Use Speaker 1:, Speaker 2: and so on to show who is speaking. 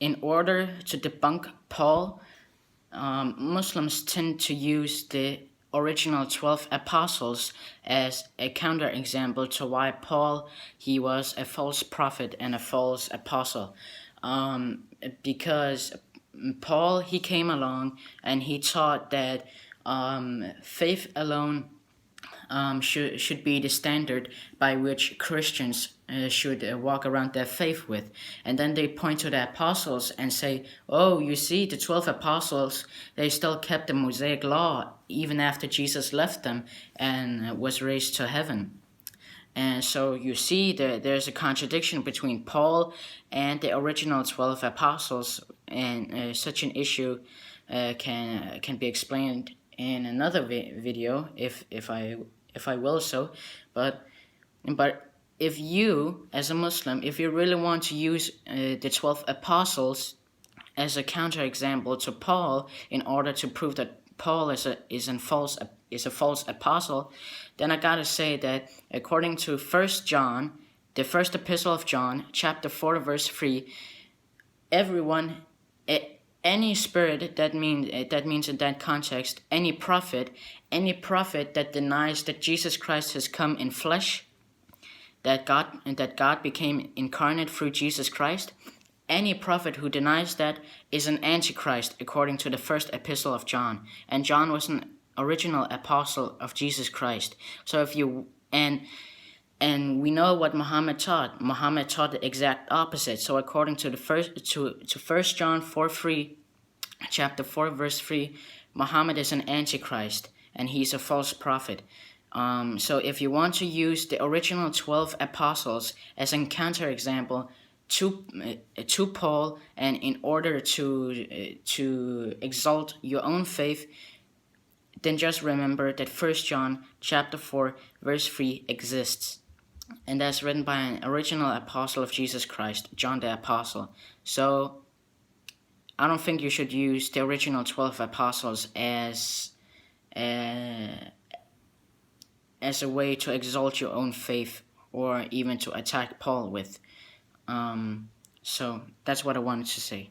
Speaker 1: in order to debunk Paul, Muslims tend to use the original 12 apostles as a counterexample to why Paul, he was a false prophet and a false apostle. Because Paul, he came along and he taught that faith alone should be the standard by which Christians should walk around their faith with. And then they point to the apostles and say, oh, you see, the 12 apostles, they still kept the Mosaic law even after Jesus left them and was raised to heaven. And so you see that there's a contradiction between Paul and the original 12 apostles, and such an issue can be explained in another video if I will so. But if you, as a Muslim, if you really want to use the 12 apostles as a counterexample to Paul in order to prove that Paul is a false apostle, then I gotta say that according to 1 John, the first epistle of John, chapter 4, verse 3, everyone, any spirit, that means in that context, any prophet that denies that Jesus Christ has come in flesh, that God became incarnate through Jesus Christ, any prophet who denies that is an antichrist, according to the first epistle of John. And John was an original apostle of Jesus Christ. So if you and we know what Muhammad taught. Muhammad taught the exact opposite. So according to the First John 4:3, chapter 4, verse 3, Muhammad is an antichrist and he's a false prophet. So if you want to use the original 12 apostles as a counterexample to Paul, and in order to exalt your own faith, then just remember that 1 John chapter 4 verse 3 exists, and that's written by an original apostle of Jesus Christ, John the Apostle. So I don't think you should use the original 12 apostles as a way to exalt your own faith or even to attack Paul with. So that's what I wanted to say.